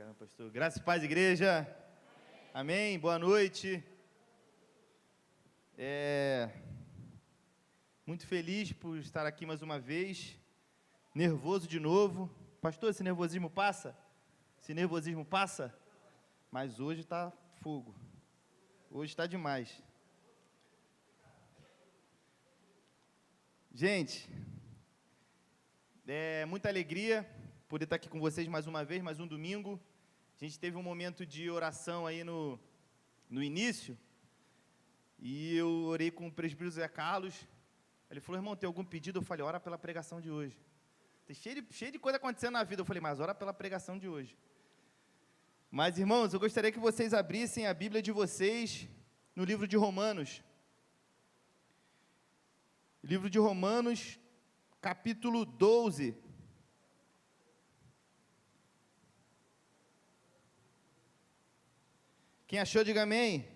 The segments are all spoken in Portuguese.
Obrigado, pastor. Graça e paz, igreja. Amém. Boa noite. Muito feliz por estar aqui mais uma vez. Nervoso de novo. Pastor, esse nervosismo passa? Esse nervosismo passa? Mas hoje está fogo. Hoje está demais. Gente, muita alegria poder estar aqui com vocês mais uma vez, mais um domingo. A gente teve um momento de oração aí no início, e eu orei com o presbítero Zé Carlos. Ele falou: irmão, tem algum pedido? Eu falei: ora pela pregação de hoje. Tem cheio de coisa acontecendo na vida. Eu falei: mas ora pela pregação de hoje. Mas, irmãos, eu gostaria que vocês abrissem a Bíblia de vocês no livro de Romanos. Livro de Romanos, capítulo 12. Quem achou, diga amém.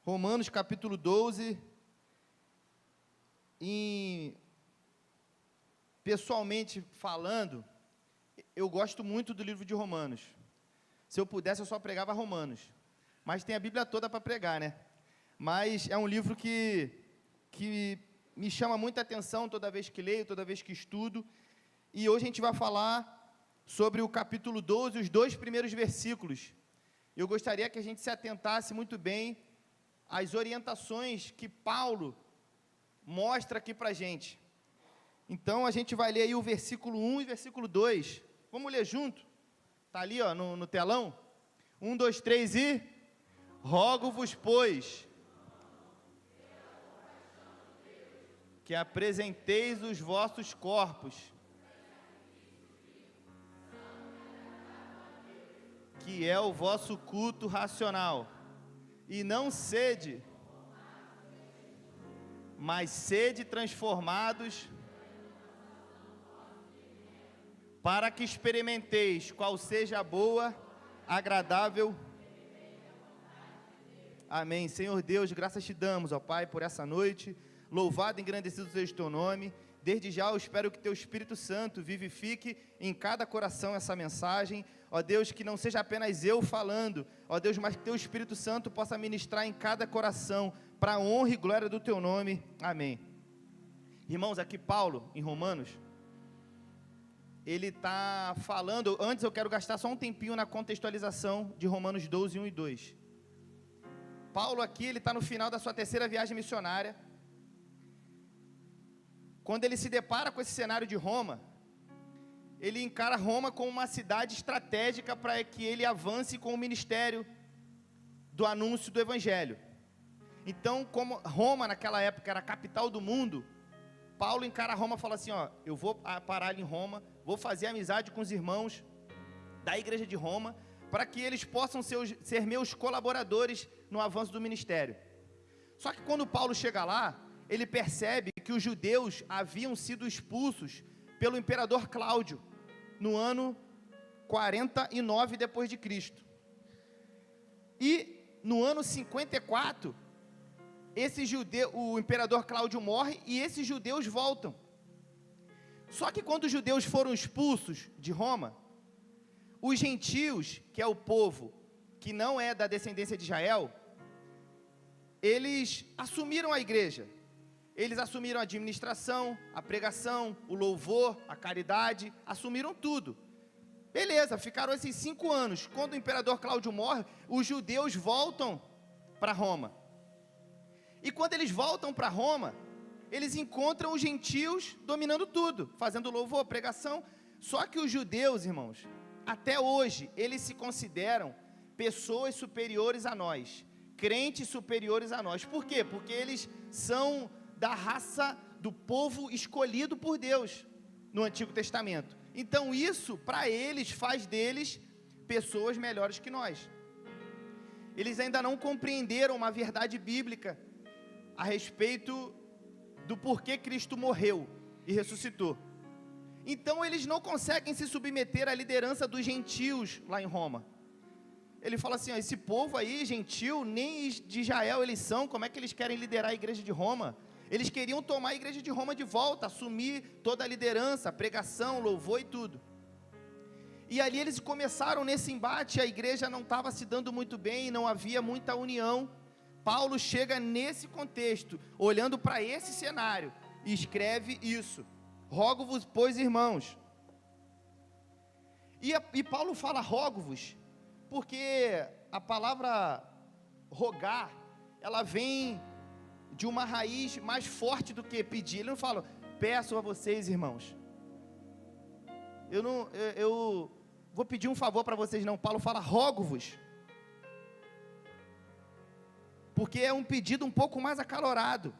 Romanos, capítulo 12. Pessoalmente falando, eu gosto muito do livro de Romanos. Se eu pudesse, eu só pregava Romanos. Mas tem a Bíblia toda para pregar, né? Mas é um livro que me chama muita atenção toda vez que leio, toda vez que estudo. E hoje a gente vai falar sobre o capítulo 12, os 2 primeiros versículos. Eu gostaria que a gente se atentasse muito bem às orientações que Paulo mostra aqui para a gente. Então, a gente vai ler aí o versículo 1 e versículo 2. Vamos ler junto? Está ali, ó, no telão. 1, 2, 3 e... Rogo-vos, pois, que apresenteis os vossos corpos, que é o vosso culto racional, e não sede, mas sede transformados, para que experimenteis qual seja a boa, agradável. Amém. Senhor Deus, graças te damos, ó Pai, por essa noite. Louvado e engrandecido seja o teu nome. Desde já eu espero que teu Espírito Santo vivifique em cada coração essa mensagem. Ó Deus, que não seja apenas eu falando, ó Deus, mas que teu Espírito Santo possa ministrar em cada coração, para a honra e glória do teu nome. Amém. Irmãos, aqui Paulo, em Romanos, ele está falando. Antes eu quero gastar só um tempinho na contextualização de Romanos 12, 1 e 2. Paulo aqui, ele está no final da sua 3ª viagem missionária. Quando ele se depara com esse cenário de Roma, ele encara Roma como uma cidade estratégica para que ele avance com o ministério do anúncio do Evangelho. Então, como Roma naquela época era a capital do mundo, Paulo encara Roma e fala assim: ó, eu vou parar ali em Roma, vou fazer amizade com os irmãos da igreja de Roma, para que eles possam ser meus colaboradores no avanço do ministério. Só que quando Paulo chega lá, ele percebe que os judeus haviam sido expulsos pelo imperador Cláudio, no ano 49 depois de Cristo. E no ano 54, o imperador Cláudio morre e esses judeus voltam. Só que quando os judeus foram expulsos de Roma, os gentios, que é o povo que não é da descendência de Israel, eles assumiram a igreja. Eles assumiram a administração, a pregação, o louvor, a caridade, assumiram tudo. Beleza, ficaram esses 5 anos. Quando o imperador Cláudio morre, os judeus voltam para Roma. E quando eles voltam para Roma, eles encontram os gentios dominando tudo, fazendo louvor, pregação. Só que os judeus, irmãos, até hoje, eles se consideram pessoas superiores a nós, crentes superiores a nós. Por quê? Porque eles são da raça do povo escolhido por Deus no Antigo Testamento. Então isso, para eles, faz deles pessoas melhores que nós. Eles ainda não compreenderam uma verdade bíblica a respeito do porquê Cristo morreu e ressuscitou. Então eles não conseguem se submeter à liderança dos gentios lá em Roma. Ele fala assim: ó, esse povo aí, gentil, nem de Israel eles são, como é que eles querem liderar a igreja de Roma? Eles queriam tomar a igreja de Roma de volta, assumir toda a liderança, pregação, louvor e tudo. E ali eles começaram nesse embate, a igreja não estava se dando muito bem, não havia muita união. Paulo chega nesse contexto, olhando para esse cenário, e escreve isso: rogo-vos, pois, irmãos. E Paulo fala rogo-vos, porque a palavra rogar, ela vem de uma raiz mais forte do que pedir. Ele não fala, peço a vocês, irmãos. Eu vou pedir um favor para vocês, não. Paulo fala rogo-vos, porque é um pedido um pouco mais acalorado.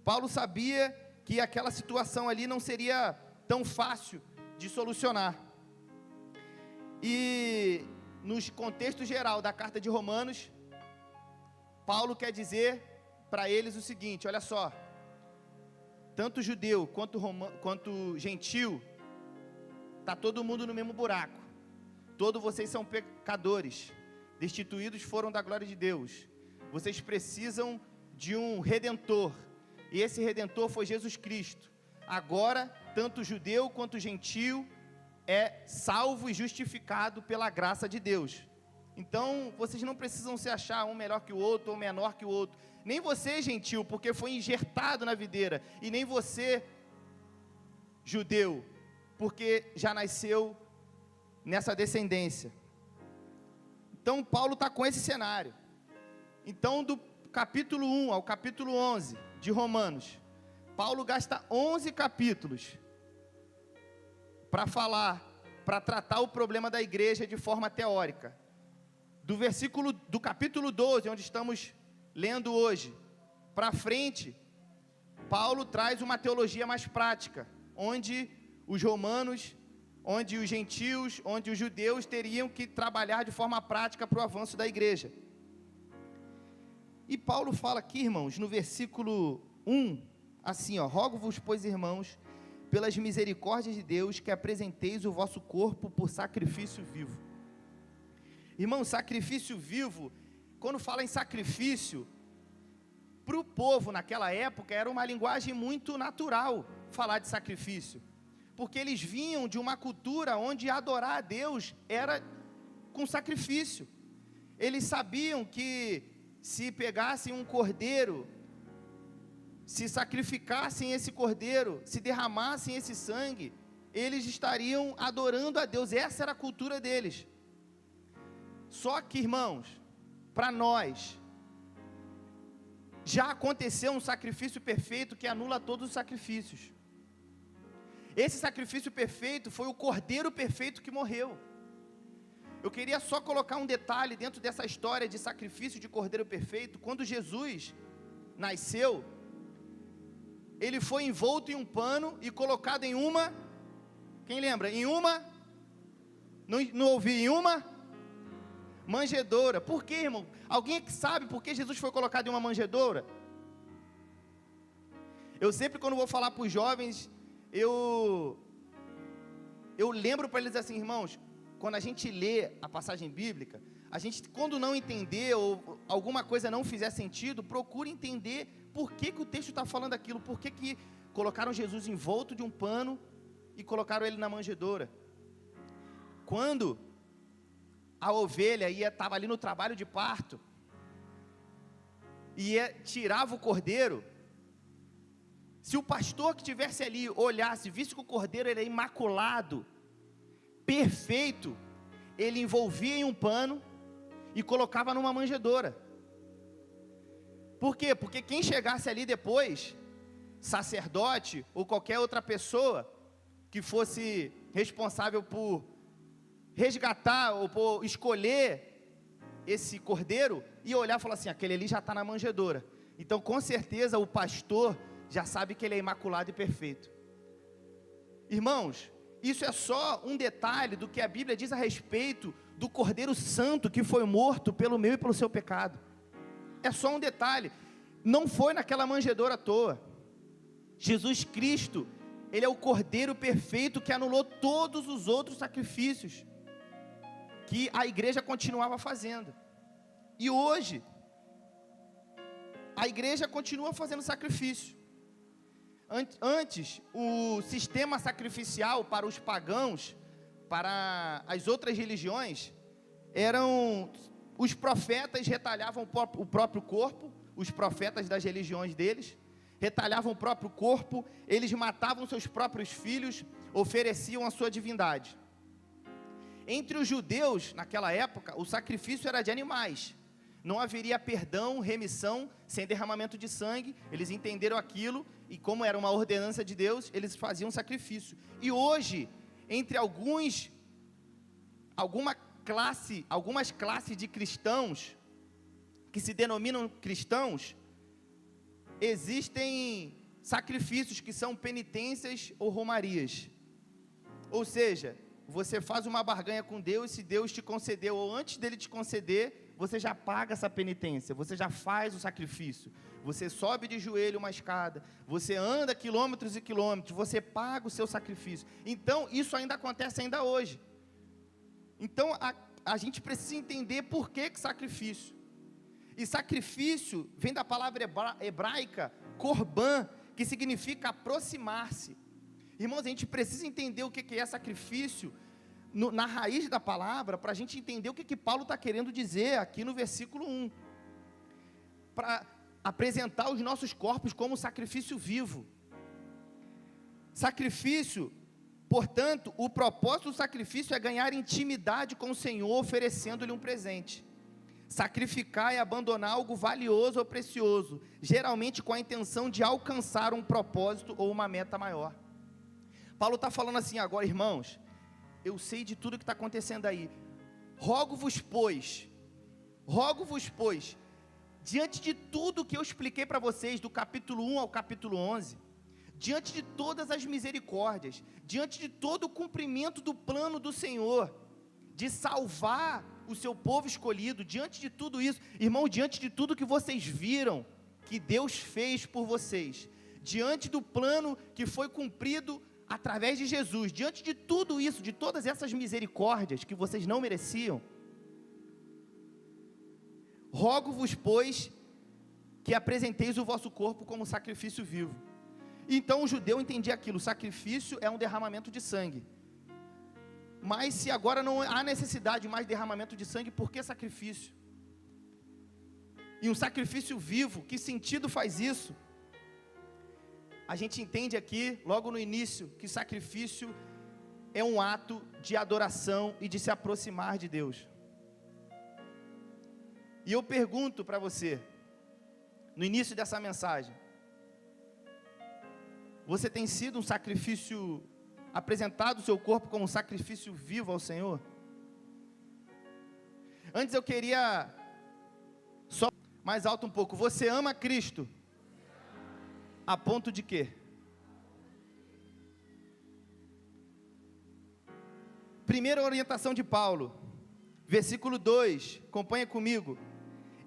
Paulo sabia que aquela situação ali não seria tão fácil de solucionar. E no contexto geral da carta de Romanos, Paulo quer dizer para eles o seguinte: olha só, tanto judeu quanto gentil, está todo mundo no mesmo buraco, todos vocês são pecadores, destituídos foram da glória de Deus, vocês precisam de um Redentor, e esse Redentor foi Jesus Cristo. Agora, tanto judeu quanto gentil é salvo e justificado pela graça de Deus. Então, vocês não precisam se achar um melhor que o outro, ou menor que o outro, nem você, gentil, porque foi enxertado na videira, e nem você, judeu, porque já nasceu nessa descendência. Então, Paulo está com esse cenário. Então, do capítulo 1 ao capítulo 11 de Romanos, Paulo gasta 11 capítulos para falar, para tratar o problema da igreja de forma teórica. Do capítulo 12, onde estamos lendo hoje, para frente, Paulo traz uma teologia mais prática, onde os romanos, onde os gentios, onde os judeus teriam que trabalhar de forma prática para o avanço da igreja. E Paulo fala aqui, irmãos, no versículo 1, assim, rogo-vos, pois, irmãos, pelas misericórdias de Deus, que apresenteis o vosso corpo por sacrifício vivo. Irmão, sacrifício vivo, quando fala em sacrifício, para o povo naquela época, era uma linguagem muito natural falar de sacrifício, porque eles vinham de uma cultura onde adorar a Deus era com sacrifício. Eles sabiam que se pegassem um cordeiro, se sacrificassem esse cordeiro, se derramassem esse sangue, eles estariam adorando a Deus. Essa era a cultura deles. Só que, irmãos, para nós, já aconteceu um sacrifício perfeito que anula todos os sacrifícios. Esse sacrifício perfeito foi o cordeiro perfeito que morreu. Eu queria só colocar um detalhe dentro dessa história de sacrifício de cordeiro perfeito. Quando Jesus nasceu, ele foi envolto em um pano e colocado em uma, quem lembra? Em uma, não ouvi, em uma manjedoura. Por quê, irmão? Alguém que sabe por que Jesus foi colocado em uma manjedoura? Eu sempre, quando vou falar para os jovens, eu lembro para eles assim, irmãos, quando a gente lê a passagem bíblica, a gente, quando não entender ou alguma coisa não fizer sentido, procure entender por que o texto está falando aquilo, por que colocaram Jesus envolto de um pano e colocaram ele na manjedoura. Quando a ovelha estava ali no trabalho de parto, e tirava o cordeiro, se o pastor que estivesse ali olhasse, visse que o cordeiro era imaculado, perfeito, ele envolvia em um pano e colocava numa manjedoura. Por quê? Porque quem chegasse ali depois, sacerdote ou qualquer outra pessoa que fosse responsável por resgatar ou por escolher esse cordeiro, ia olhar e falar assim, aquele ali já está na manjedoura. Então, com certeza, o pastor já sabe que ele é imaculado e perfeito. Irmãos, isso é só um detalhe do que a Bíblia diz a respeito do Cordeiro Santo que foi morto pelo meu e pelo seu pecado. É só um detalhe. Não foi naquela manjedoura à toa. Jesus Cristo, Ele é o Cordeiro perfeito que anulou todos os outros sacrifícios que a igreja continuava fazendo. E hoje, a igreja continua fazendo sacrifício. Antes, o sistema sacrificial para os pagãos, para as outras religiões, os profetas retalhavam o próprio corpo, os profetas das religiões deles, retalhavam o próprio corpo, eles matavam seus próprios filhos, ofereciam a sua divindade. Entre os judeus, naquela época, o sacrifício era de animais. Não haveria perdão, remissão, sem derramamento de sangue. Eles entenderam aquilo, e como era uma ordenança de Deus, eles faziam sacrifício. E hoje, entre algumas classes de cristãos, que se denominam cristãos, existem sacrifícios que são penitências ou romarias. Ou seja, você faz uma barganha com Deus, se Deus te concedeu, ou antes dele te conceder, você já paga essa penitência, você já faz o sacrifício, você sobe de joelho uma escada, você anda quilômetros e quilômetros, você paga o seu sacrifício. Então, isso ainda acontece ainda hoje. Então, a gente precisa entender por que sacrifício. E sacrifício vem da palavra hebraica, korban, que significa aproximar-se. Irmãos, a gente precisa entender o que é sacrifício na raiz da palavra, para a gente entender o que Paulo está querendo dizer aqui no versículo 1. Para apresentar os nossos corpos como sacrifício vivo. Sacrifício, portanto, o propósito do sacrifício é ganhar intimidade com o Senhor, oferecendo-lhe um presente. Sacrificar é abandonar algo valioso ou precioso, geralmente com a intenção de alcançar um propósito ou uma meta maior. Paulo está falando assim agora, irmãos, eu sei de tudo que está acontecendo aí, rogo-vos, pois, diante de tudo que eu expliquei para vocês, do capítulo 1 ao capítulo 11, diante de todas as misericórdias, diante de todo o cumprimento do plano do Senhor, de salvar o seu povo escolhido, diante de tudo isso, irmão, diante de tudo que vocês viram, que Deus fez por vocês, diante do plano que foi cumprido através de Jesus, diante de tudo isso, de todas essas misericórdias que vocês não mereciam, rogo-vos, pois, que apresenteis o vosso corpo como sacrifício vivo. Então o judeu entendia aquilo, sacrifício é um derramamento de sangue. Mas se agora não há necessidade de mais derramamento de sangue, por que sacrifício? E um sacrifício vivo, que sentido faz isso? A gente entende aqui, logo no início, que sacrifício é um ato de adoração e de se aproximar de Deus. E eu pergunto para você, no início dessa mensagem, você tem sido um sacrifício, apresentado o seu corpo como um sacrifício vivo ao Senhor? Antes eu queria só mais alto um pouco, você ama Cristo? A ponto de quê? Primeira orientação de Paulo, versículo 2, acompanha comigo.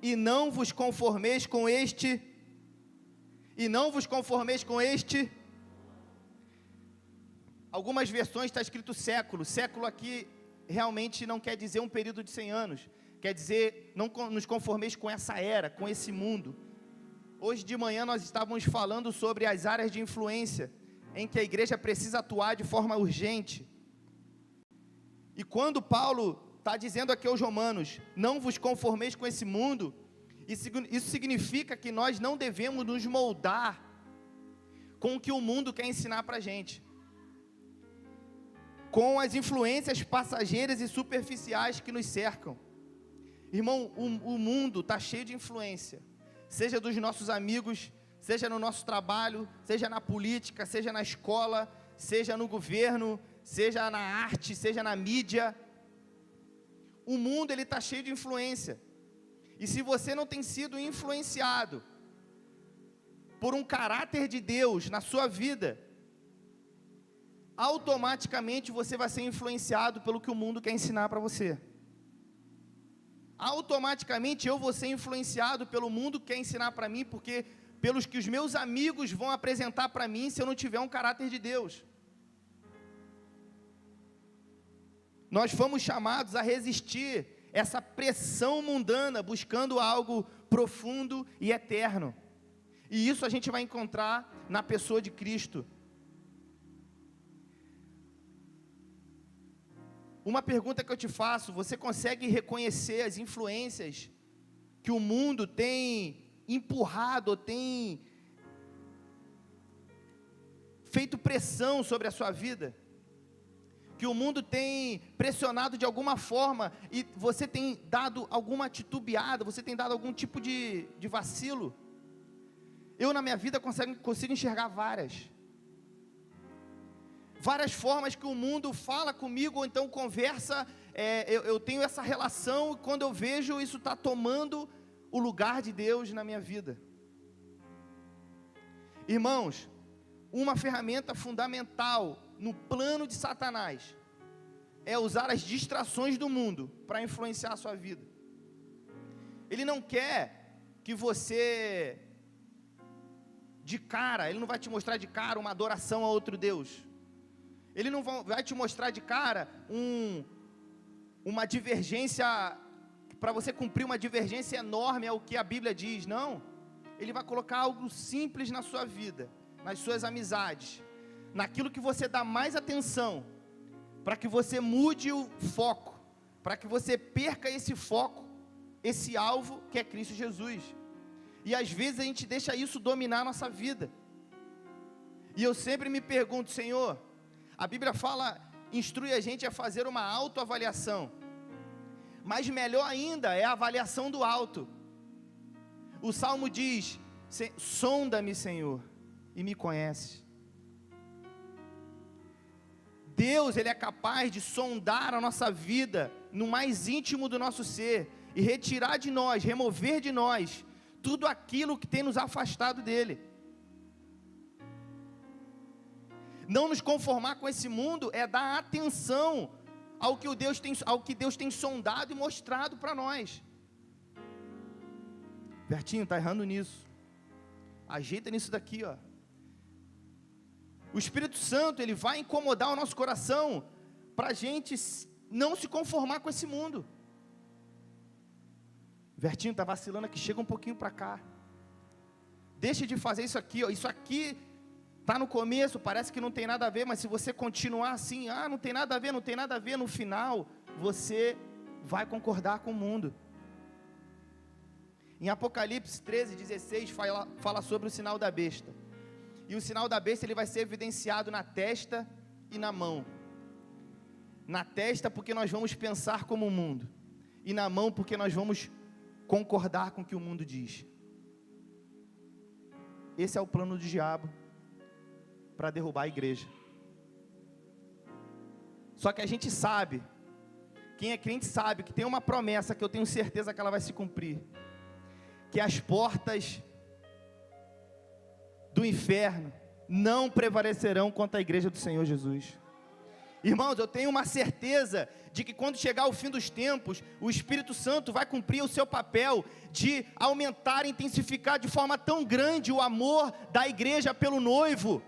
E não vos conformeis com este. Algumas versões está escrito século. Século aqui realmente não quer dizer um período de 100 anos. Quer dizer, não nos conformeis com essa era, com esse mundo. Hoje de manhã nós estávamos falando sobre as áreas de influência em que a igreja precisa atuar de forma urgente. E quando Paulo está dizendo aqui aos romanos, não vos conformeis com esse mundo, isso significa que nós não devemos nos moldar com o que o mundo quer ensinar para a gente, com as influências passageiras e superficiais que nos cercam. Irmão, o mundo está cheio de influência, seja dos nossos amigos, seja no nosso trabalho, seja na política, seja na escola, seja no governo, seja na arte, seja na mídia. O mundo ele está cheio de influência, e se você não tem sido influenciado por um caráter de Deus na sua vida, automaticamente você vai ser influenciado pelo que o mundo quer ensinar para você. Automaticamente eu vou ser influenciado pelo mundo que quer ensinar para mim, porque pelos que os meus amigos vão apresentar para mim, se eu não tiver um caráter de Deus. Nós fomos chamados a resistir essa pressão mundana, buscando algo profundo e eterno. E isso a gente vai encontrar na pessoa de Cristo. Uma pergunta que eu te faço: você consegue reconhecer as influências que o mundo tem empurrado, ou tem feito pressão sobre a sua vida? Que o mundo tem pressionado de alguma forma, e você tem dado alguma titubeada, você tem dado algum tipo de vacilo? Eu, na minha vida, consigo enxergar várias formas que o mundo fala comigo, ou então conversa. Eu tenho essa relação, e quando eu vejo, isso está tomando o lugar de Deus na minha vida. Irmãos, uma ferramenta fundamental no plano de Satanás é usar as distrações do mundo para influenciar a sua vida. Ele não quer que você, ele não vai te mostrar de cara uma adoração a outro Deus. Ele não vai te mostrar de cara uma divergência, para você cumprir uma divergência enorme ao que a Bíblia diz. Não, ele vai colocar algo simples na sua vida, nas suas amizades, naquilo que você dá mais atenção, para que você mude o foco, para que você perca esse foco, esse alvo que é Cristo Jesus. E às vezes a gente deixa isso dominar a nossa vida. E eu sempre me pergunto: Senhor, a Bíblia instrui a gente a fazer uma autoavaliação, mas melhor ainda é a avaliação do alto. O Salmo diz: sonda-me, Senhor, e me conhece. Deus, Ele é capaz de sondar a nossa vida no mais íntimo do nosso ser, e retirar de nós, remover de nós, tudo aquilo que tem nos afastado dEle. Não nos conformar com esse mundo é dar atenção ao que Deus tem sondado e mostrado para nós. Bertinho, está errando nisso. Ajeita nisso daqui, ó. O Espírito Santo, ele vai incomodar o nosso coração, para a gente não se conformar com esse mundo. Bertinho, está vacilando aqui, chega um pouquinho para cá. Deixa de fazer isso aqui, ó. Isso aqui está no começo, parece que não tem nada a ver, mas se você continuar assim, não tem nada a ver, não tem nada a ver, no final, você vai concordar com o mundo. Em Apocalipse 13:16, fala sobre o sinal da besta. E o sinal da besta, ele vai ser evidenciado na testa e na mão. Na testa, porque nós vamos pensar como o mundo, e na mão, porque nós vamos concordar com o que o mundo diz. Esse é o plano do diabo para derrubar a igreja. Só que a gente sabe, quem é crente sabe, que tem uma promessa que eu tenho certeza que ela vai se cumprir, que as portas do inferno não prevalecerão contra a igreja do Senhor Jesus. Irmãos, eu tenho uma certeza de que quando chegar o fim dos tempos, o Espírito Santo vai cumprir o seu papel de aumentar e intensificar de forma tão grande o amor da igreja pelo noivo.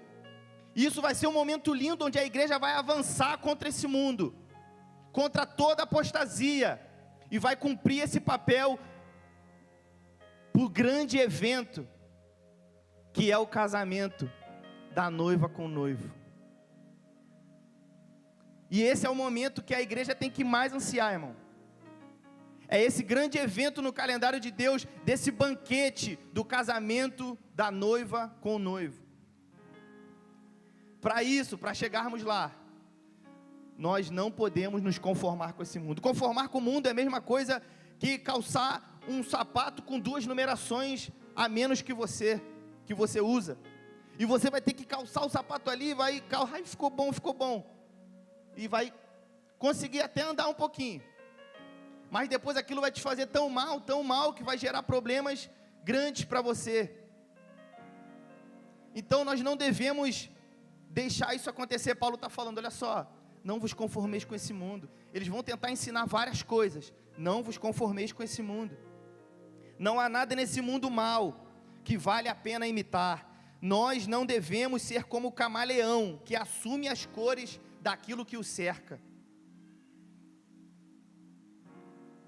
Isso vai ser um momento lindo, onde a igreja vai avançar contra esse mundo, contra toda apostasia, e vai cumprir esse papel por grande evento, que é o casamento da noiva com o noivo. E esse é o momento que a igreja tem que mais ansiar, irmão. É esse grande evento no calendário de Deus, desse banquete do casamento da noiva com o noivo. Para isso, para chegarmos lá, nós não podemos nos conformar com esse mundo. Conformar com o mundo é a mesma coisa que calçar um sapato com 2 numerações a menos que você usa. E você vai ter que calçar o sapato ali, ficou bom. E vai conseguir até andar um pouquinho. Mas depois aquilo vai te fazer tão mal, que vai gerar problemas grandes para você. Então nós não devemos deixar isso acontecer. Paulo está falando, olha só, não vos conformeis com esse mundo. Eles vão tentar ensinar várias coisas. Não vos conformeis com esse mundo. Não há nada nesse mundo mal que vale a pena imitar. Nós não devemos ser como o camaleão, que assume as cores daquilo que o cerca.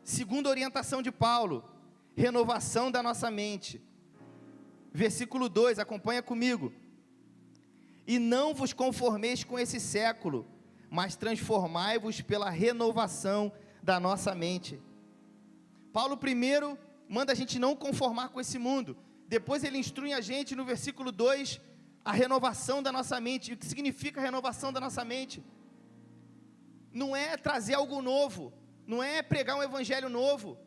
Segunda orientação de Paulo, renovação da nossa mente. Versículo 2, acompanha comigo. E não vos conformeis com esse século, mas transformai-vos pela renovação da nossa mente. Paulo primeiro manda a gente não conformar com esse mundo, depois ele instrui a gente no versículo 2, a renovação da nossa mente. E o que significa a renovação da nossa mente? Não é trazer algo novo, não é pregar um evangelho novo.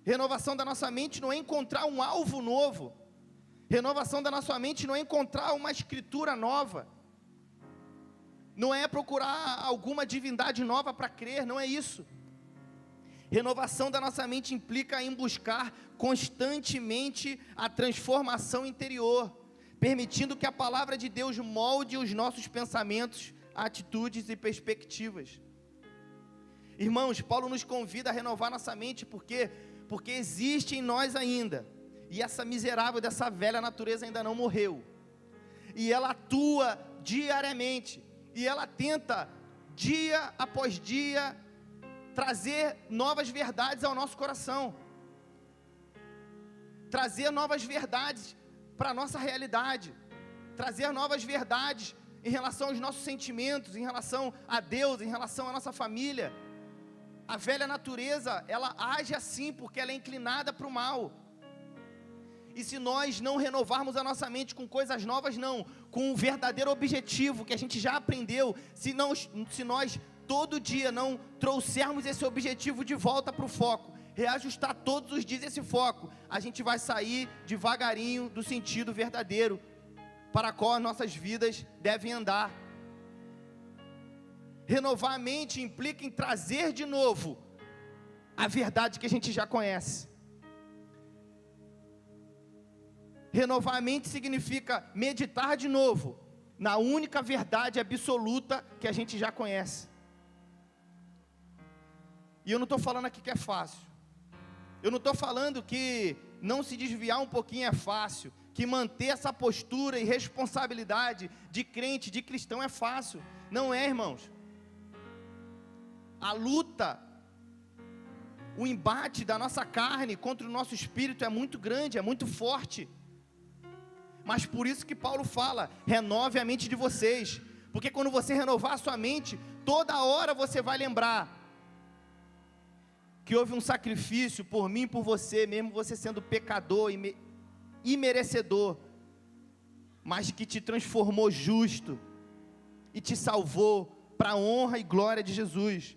Renovação da nossa mente não é encontrar um alvo novo. Renovação da nossa mente não é encontrar uma escritura nova. Não é procurar alguma divindade nova para crer, não é isso. Renovação da nossa mente implica em buscar constantemente a transformação interior, permitindo que a palavra de Deus molde os nossos pensamentos, atitudes e perspectivas. Irmãos, Paulo nos convida a renovar nossa mente, porque existe em nós ainda, e essa miserável dessa velha natureza ainda não morreu, e ela atua diariamente, e ela tenta, dia após dia, trazer novas verdades ao nosso coração, trazer novas verdades para a nossa realidade, trazer novas verdades em relação aos nossos sentimentos, em relação a Deus, em relação à nossa família. A velha natureza, ela age assim, porque ela é inclinada para o mal. E se nós não renovarmos a nossa mente com coisas novas, não, com um verdadeiro objetivo que a gente já aprendeu, se nós todo dia não trouxermos esse objetivo de volta para o foco, reajustar todos os dias esse foco, a gente vai sair devagarinho do sentido verdadeiro para qual as nossas vidas devem andar. Renovar a mente implica em trazer de novo a verdade que a gente já conhece. Renovar a mente significa meditar de novo na única verdade absoluta que a gente já conhece. E eu não estou falando aqui que é fácil. Eu não estou falando que não se desviar um pouquinho é fácil, que manter essa postura e responsabilidade de crente, de cristão é fácil. Não é, irmãos. A luta, o embate da nossa carne contra o nosso espírito é muito grande, é muito forte. Mas por isso que Paulo fala, renove a mente de vocês, porque quando você renovar a sua mente, toda hora você vai lembrar que houve um sacrifício por mim e por você, mesmo você sendo pecador e merecedor, mas que te transformou justo e te salvou para a honra e glória de Jesus.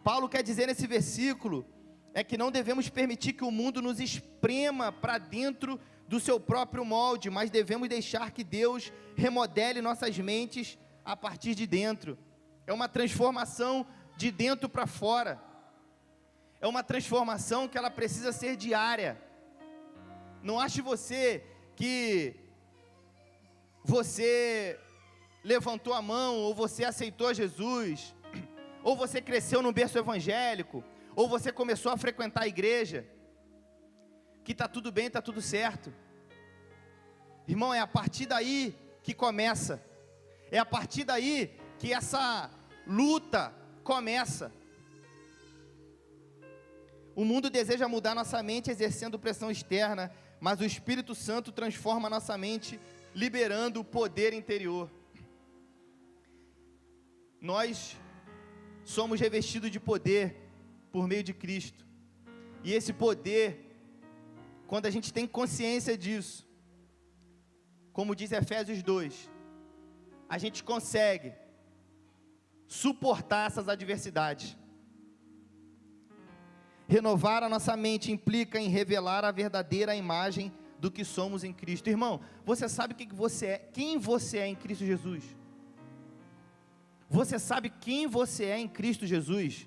Paulo quer dizer nesse versículo, é que não devemos permitir que o mundo nos esprema para dentro do seu próprio molde, mas devemos deixar que Deus remodele nossas mentes a partir de dentro. É uma transformação de dentro para fora. É uma transformação que ela precisa ser diária. Não ache você que você levantou a mão, ou você aceitou Jesus, ou você cresceu no berço evangélico, ou você começou a frequentar a igreja, que está tudo bem, está tudo certo. Irmão, é a partir daí que começa. É a partir daí que essa luta começa. O mundo deseja mudar nossa mente exercendo pressão externa, mas o Espírito Santo transforma nossa mente, liberando o poder interior. Nós somos revestidos de poder por meio de Cristo. E esse poder, quando a gente tem consciência disso, como diz Efésios 2, a gente consegue suportar essas adversidades. Renovar a nossa mente implica em revelar a verdadeira imagem do que somos em Cristo. Irmão, você sabe quem você é em Cristo Jesus? Você sabe quem você é em Cristo Jesus?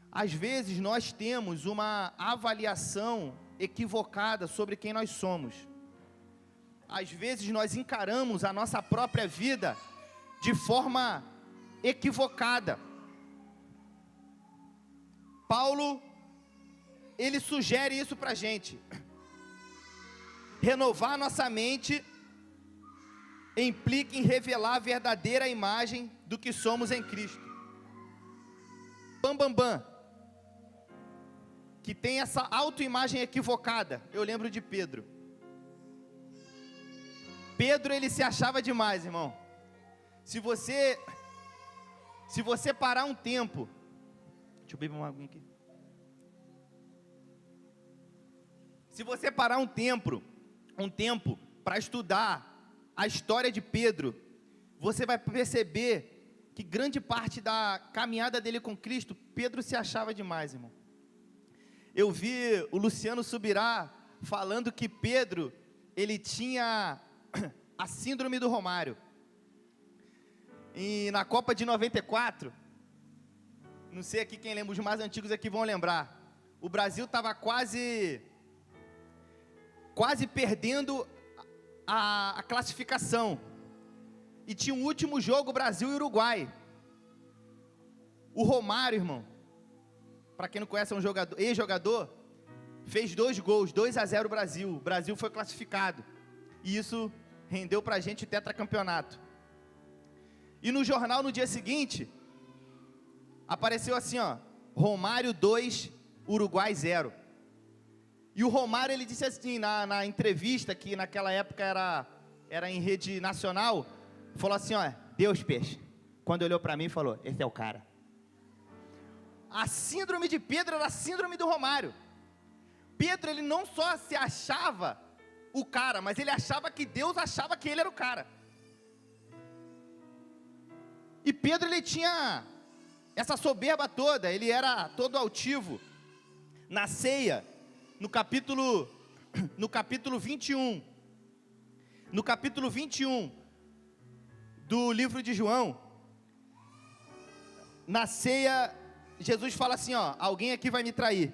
Às vezes nós temos uma avaliação equivocada sobre quem nós somos. Às vezes nós encaramos a nossa própria vida de forma equivocada. Paulo, ele sugere isso para a gente. Renovar nossa mente implica em revelar a verdadeira imagem do que somos em Cristo. Bam, que tem essa autoimagem equivocada. Eu lembro de Pedro. Pedro, ele se achava demais, irmão. Se você parar um tempo, deixa eu beber uma aguinha aqui. Se você parar um tempo para estudar a história de Pedro, você vai perceber que grande parte da caminhada dele com Cristo, Pedro se achava demais, irmão. Eu vi o Luciano Subirá falando que Pedro, ele tinha a síndrome do Romário. E na Copa de 94, não sei aqui quem lembra, os mais antigos aqui vão lembrar, o Brasil estava quase perdendo a classificação, e tinha um último jogo, Brasil e Uruguai. O Romário, irmão, para quem não conhece, é um ex-jogador, fez 2 gols, 2-0 o Brasil foi classificado, e isso rendeu para a gente o tetracampeonato. E no jornal, no dia seguinte, apareceu assim, ó, Romário 2, Uruguai 0. E o Romário, ele disse assim, na entrevista, que naquela época era em rede nacional, falou assim, ó, Deus, peixe. Quando olhou para mim, falou, esse é o cara. A síndrome de Pedro era a síndrome do Romário. Pedro, ele não só se achava o cara, mas ele achava que Deus achava que ele era o cara. E Pedro, ele tinha essa soberba toda, ele era todo altivo. Na ceia, no capítulo 21, do livro de João, na ceia, Jesus fala assim, ó, alguém aqui vai me trair.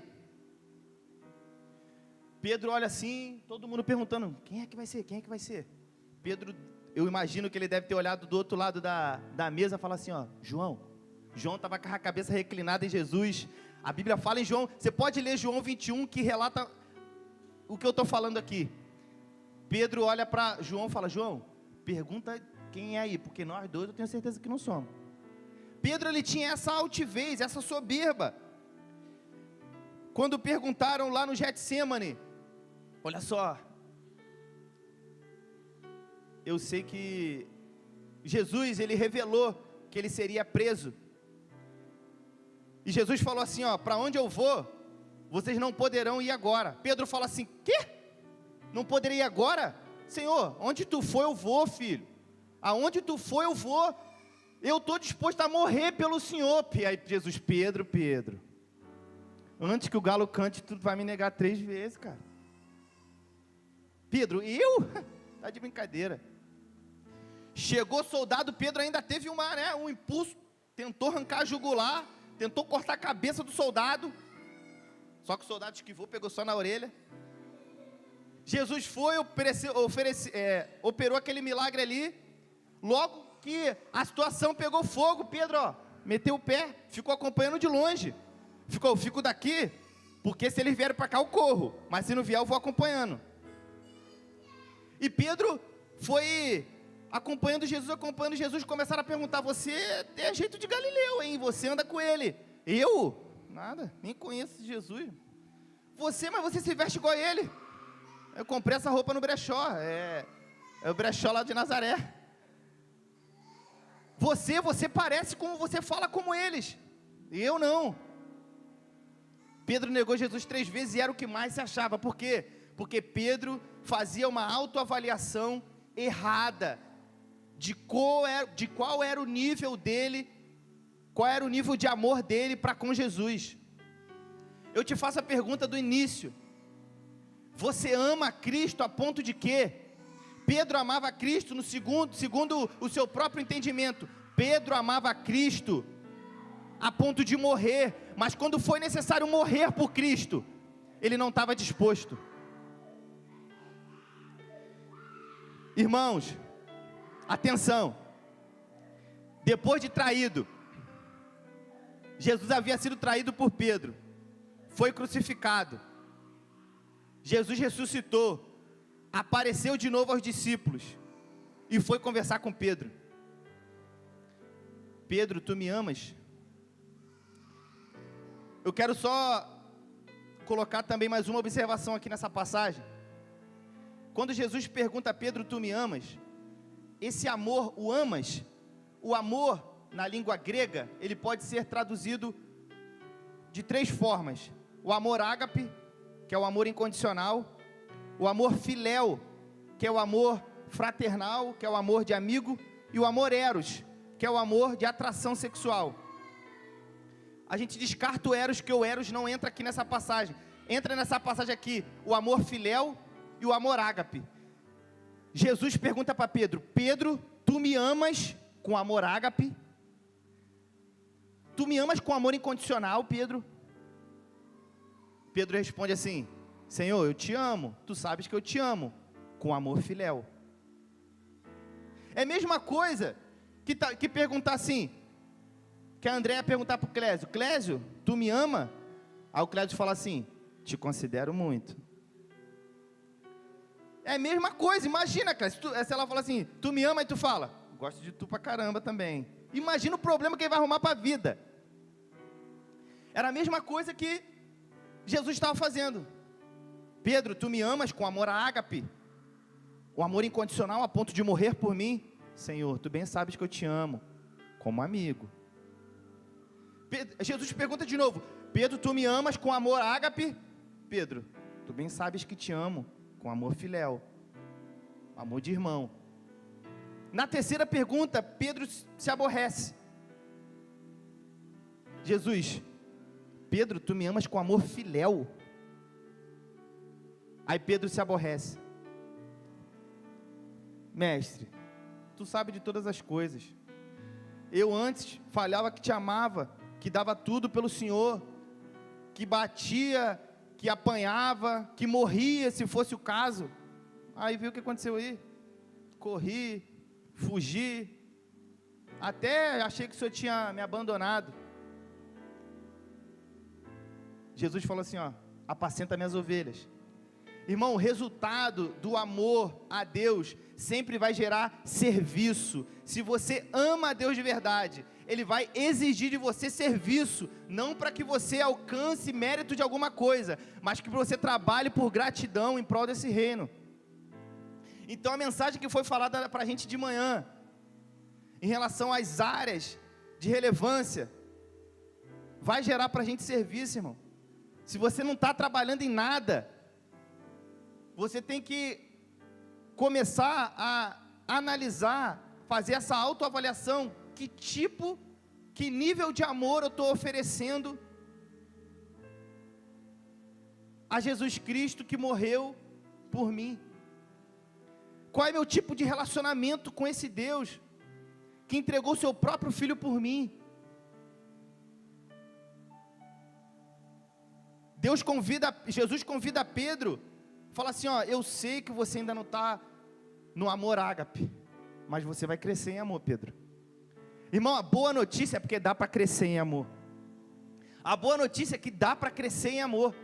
Pedro olha assim, todo mundo perguntando, quem é que vai ser, quem é que vai ser? Pedro, eu imagino que ele deve ter olhado do outro lado da mesa e falar assim, ó, João estava com a cabeça reclinada em Jesus. A Bíblia fala em João, você pode ler João 21, que relata o que eu estou falando aqui. Pedro olha para João e fala, João, pergunta quem é aí, porque nós dois eu tenho certeza que não somos. Pedro, ele tinha essa altivez, essa soberba. Quando perguntaram lá no Getsemane, olha só, eu sei que Jesus, ele revelou que ele seria preso. E Jesus falou assim, ó, para onde eu vou, vocês não poderão ir agora. Pedro fala assim, quê? Não poderei ir agora? Senhor, onde tu for eu vou, filho. Aonde tu for eu vou. Eu estou disposto a morrer pelo Senhor. Aí Jesus, Pedro, antes que o galo cante, tu vai me negar 3 vezes, cara. Pedro, eu? Tá de brincadeira. Chegou soldado, Pedro ainda teve um impulso, tentou arrancar a jugular, tentou cortar a cabeça do soldado, só que o soldado esquivou, pegou só na orelha. Jesus foi, operou aquele milagre ali, logo que a situação pegou fogo, Pedro, ó, meteu o pé, ficou acompanhando de longe, fico daqui, porque se eles vierem para cá eu corro, mas se não vier eu vou acompanhando. E Pedro foi acompanhando Jesus, começaram a perguntar, você tem jeito de Galileu, hein? Você anda com ele. Eu? Nada, nem conheço Jesus. Mas você se veste igual a ele. Eu comprei essa roupa no brechó, é o brechó lá de Nazaré. Você parece como, você fala como eles. Eu não. Pedro negou Jesus 3 vezes e era o que mais se achava. Por quê? Porque Pedro fazia uma autoavaliação errada de qual era o nível dele, qual era o nível de amor dele para com Jesus. Eu te faço a pergunta do início, você ama Cristo a ponto de quê? Pedro amava Cristo segundo o seu próprio entendimento, Pedro amava Cristo a ponto de morrer, mas quando foi necessário morrer por Cristo, ele não estava disposto. Irmãos, atenção, depois de traído, Jesus havia sido traído por Pedro, foi crucificado, Jesus ressuscitou, apareceu de novo aos discípulos, e foi conversar com Pedro. Pedro, tu me amas? Eu quero só colocar também mais uma observação aqui nessa passagem. Quando Jesus pergunta a Pedro, tu me amas? Esse amor, o amas, o amor, na língua grega, ele pode ser traduzido de 3 formas. O amor ágape, que é o amor incondicional. O amor filéu, que é o amor fraternal, que é o amor de amigo. E o amor eros, que é o amor de atração sexual. A gente descarta o eros, que o eros não entra aqui nessa passagem. Entra nessa passagem aqui o amor filéu e o amor ágape. Jesus pergunta para Pedro: Pedro, tu me amas com amor ágape? Tu me amas com amor incondicional, Pedro? Pedro responde assim: Senhor, eu te amo, tu sabes que eu te amo, com amor filéu. É a mesma coisa que perguntar assim, que a Andréia perguntar para o Clésio: Clésio, tu me ama? Aí o Clésio fala assim: te considero muito. É a mesma coisa, imagina, Clésio, se ela fala assim, tu me ama, e tu fala, gosto de tu pra caramba também. Imagina o problema que ele vai arrumar para a vida. Era a mesma coisa que Jesus estava fazendo. Pedro, tu me amas com amor ágape, o amor incondicional a ponto de morrer por mim? Senhor, tu bem sabes que eu te amo, como amigo. Jesus pergunta de novo: Pedro, tu me amas com amor ágape? Pedro, tu bem sabes que te amo, com amor filéu, amor de irmão. Na terceira pergunta, Pedro se aborrece. Jesus: Pedro, tu me amas com amor filéu? Aí Pedro se aborrece. Mestre, tu sabe de todas as coisas. Eu antes falava que te amava, que dava tudo pelo Senhor, que batia, que apanhava, que morria se fosse o caso. Aí viu o que aconteceu aí? Corri, fugi, até achei que o Senhor tinha me abandonado. Jesus falou assim, ó: apacenta minhas ovelhas. Irmão, o resultado do amor a Deus sempre vai gerar serviço. Se você ama a Deus de verdade, Ele vai exigir de você serviço, não para que você alcance mérito de alguma coisa, mas que você trabalhe por gratidão em prol desse reino. Então a mensagem que foi falada para a gente de manhã, em relação às áreas de relevância, vai gerar para a gente serviço, irmão. Se você não está trabalhando em nada, você tem que começar a analisar, fazer essa autoavaliação: que nível de amor eu estou oferecendo a Jesus Cristo que morreu por mim? Qual é meu tipo de relacionamento com esse Deus que entregou seu próprio Filho por mim? Jesus convida Pedro, fala assim, ó: eu sei que você ainda não está no amor ágape, mas você vai crescer em amor, Pedro. Irmão, a boa notícia é porque dá para crescer em amor. A boa notícia é que dá para crescer em amor.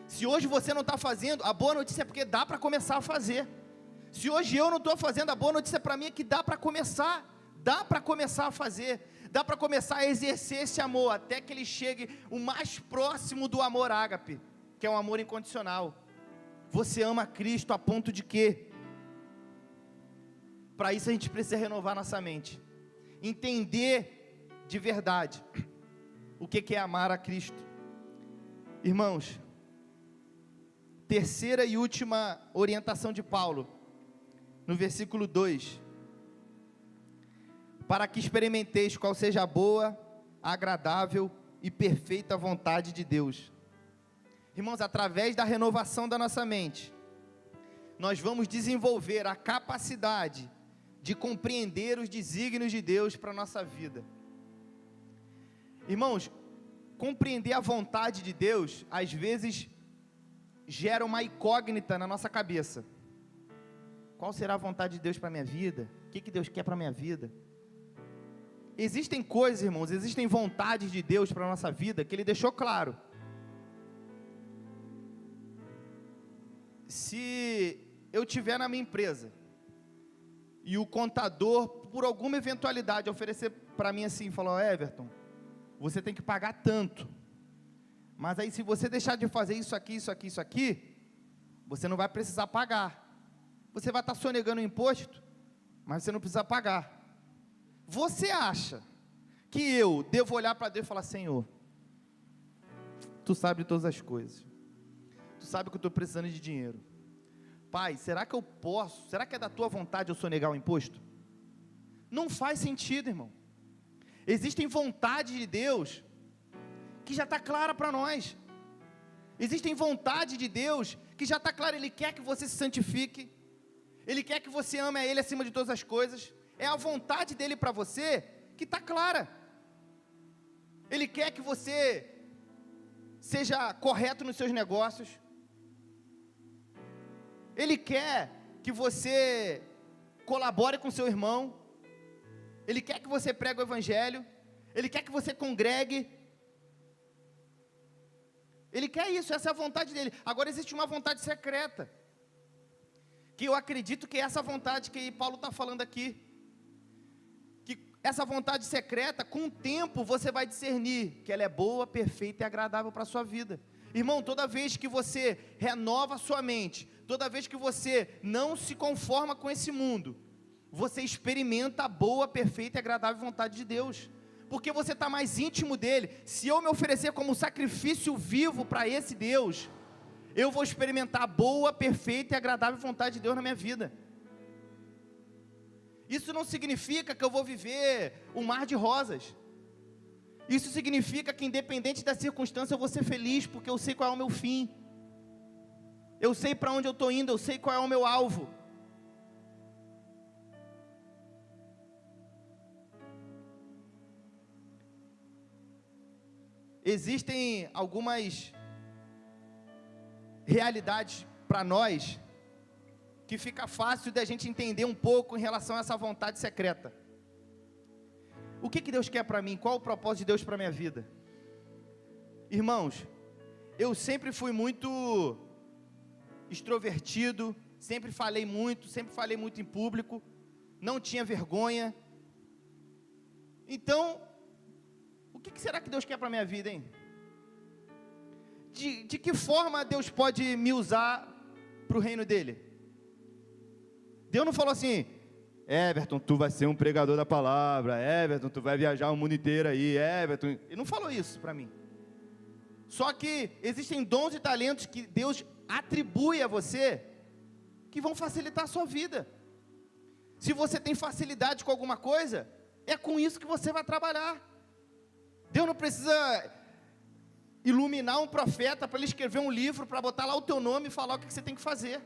Se hoje você não está fazendo, a boa notícia é porque dá para começar a fazer. Se hoje eu não estou fazendo, a boa notícia para mim é que dá para começar a fazer, dá para começar a exercer esse amor, até que ele chegue o mais próximo do amor ágape, que é um amor incondicional. Você ama Cristo a ponto de quê? Para isso a gente precisa renovar nossa mente, entender de verdade o que é amar a Cristo. Irmãos, terceira e última orientação de Paulo, no versículo 2: para que experimenteis qual seja a boa, agradável e perfeita vontade de Deus. Irmãos, através da renovação da nossa mente, nós vamos desenvolver a capacidade de compreender os desígnios de Deus para a nossa vida. Irmãos, compreender a vontade de Deus, às vezes, gera uma incógnita na nossa cabeça. Qual será a vontade de Deus para a minha vida? O que Deus quer para a minha vida? Existem coisas, irmãos, existem vontades de Deus para a nossa vida, que Ele deixou claro. Se eu estiver na minha empresa, e o contador, por alguma eventualidade, oferecer para mim assim, falou: Everton, você tem que pagar tanto, mas aí se você deixar de fazer isso aqui, você não vai precisar pagar. Você vai estar sonegando o imposto, mas você não precisa pagar. Você acha que eu devo olhar para Deus e falar: Senhor, Tu sabe de todas as coisas, Tu sabe que eu estou precisando de dinheiro, Pai, será que eu posso, será que é da Tua vontade eu sonegar o imposto? Não faz sentido, irmão. Existem vontades de Deus que já está clara para nós. Existem vontades de Deus que já está clara. Ele quer que você se santifique, Ele quer que você ame a Ele acima de todas as coisas. É a vontade dEle para você que está clara. Ele quer que você seja correto nos seus negócios. Ele quer que você colabore com seu irmão. Ele quer que você pregue o Evangelho. Ele quer que você congregue. Ele quer isso, essa é a vontade dele. Agora existe uma vontade secreta, que eu acredito que é essa vontade que Paulo está falando aqui. Que essa vontade secreta, com o tempo você vai discernir que ela é boa, perfeita e agradável para a sua vida. Irmão, toda vez que você renova a sua mente, toda vez que você não se conforma com esse mundo, você experimenta a boa, perfeita e agradável vontade de Deus, porque você está mais íntimo dele. Se eu me oferecer como sacrifício vivo para esse Deus, eu vou experimentar a boa, perfeita e agradável vontade de Deus na minha vida. Isso não significa que eu vou viver um mar de rosas. Isso significa que, independente da circunstância, eu vou ser feliz, porque eu sei qual é o meu fim. Eu sei para onde eu estou indo, eu sei qual é o meu alvo. Existem algumas realidades para nós que fica fácil da gente entender um pouco em relação a essa vontade secreta. O que Deus quer para mim? Qual o propósito de Deus para a minha vida? Irmãos, eu sempre fui muito extrovertido, sempre falei muito em público, não tinha vergonha. Então, o que será que Deus quer para a minha vida, hein? De que forma Deus pode me usar para o reino dele? Deus não falou assim: Everton, tu vai ser um pregador da palavra, Everton, tu vai viajar o mundo inteiro aí, Everton. Ele não falou isso para mim. Só que existem dons e talentos que Deus atribui a você, que vão facilitar a sua vida. Se você tem facilidade com alguma coisa, é com isso que você vai trabalhar. Deus não precisa iluminar um profeta para ele escrever um livro, para botar lá o teu nome e falar o que você tem que fazer.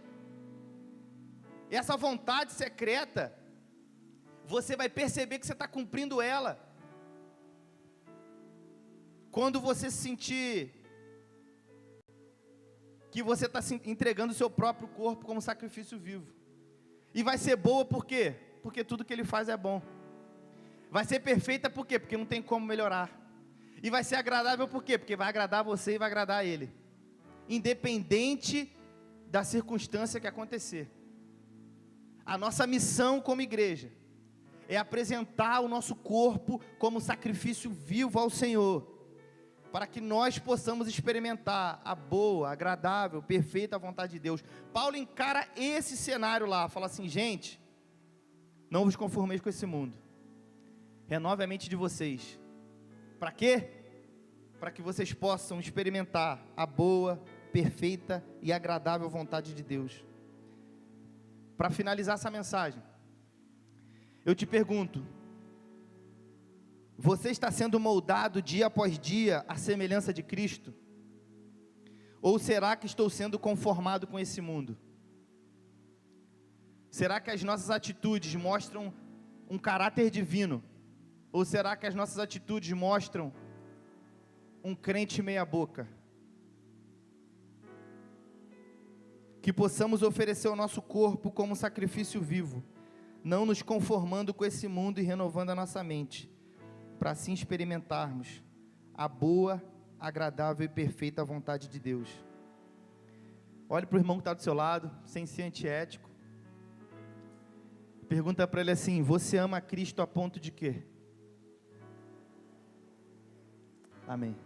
Essa vontade secreta, você vai perceber que você está cumprindo ela quando você se sentir que você está entregando o seu próprio corpo como sacrifício vivo. E vai ser boa por quê? Porque tudo que Ele faz é bom. Vai ser perfeita por quê? Porque não tem como melhorar. E vai ser agradável por quê? Porque vai agradar você e vai agradar a Ele, independente da circunstância que acontecer. A nossa missão como igreja é apresentar o nosso corpo como sacrifício vivo ao Senhor, para que nós possamos experimentar a boa, agradável, perfeita vontade de Deus. Paulo encara esse cenário lá, fala assim: gente, não vos conformeis com esse mundo, renove a mente de vocês. Para quê? Para que vocês possam experimentar a boa, perfeita e agradável vontade de Deus. Para finalizar essa mensagem, eu te pergunto: você está sendo moldado dia após dia à semelhança de Cristo? Ou será que estou sendo conformado com esse mundo? Será que as nossas atitudes mostram um caráter divino? Ou será que as nossas atitudes mostram um crente meia boca? Que possamos oferecer o nosso corpo como sacrifício vivo, não nos conformando com esse mundo e renovando a nossa mente, para assim experimentarmos a boa, agradável e perfeita vontade de Deus. Olhe para o irmão que está do seu lado, sem ser antiético. Pergunta para ele assim: você ama Cristo a ponto de quê? Amém.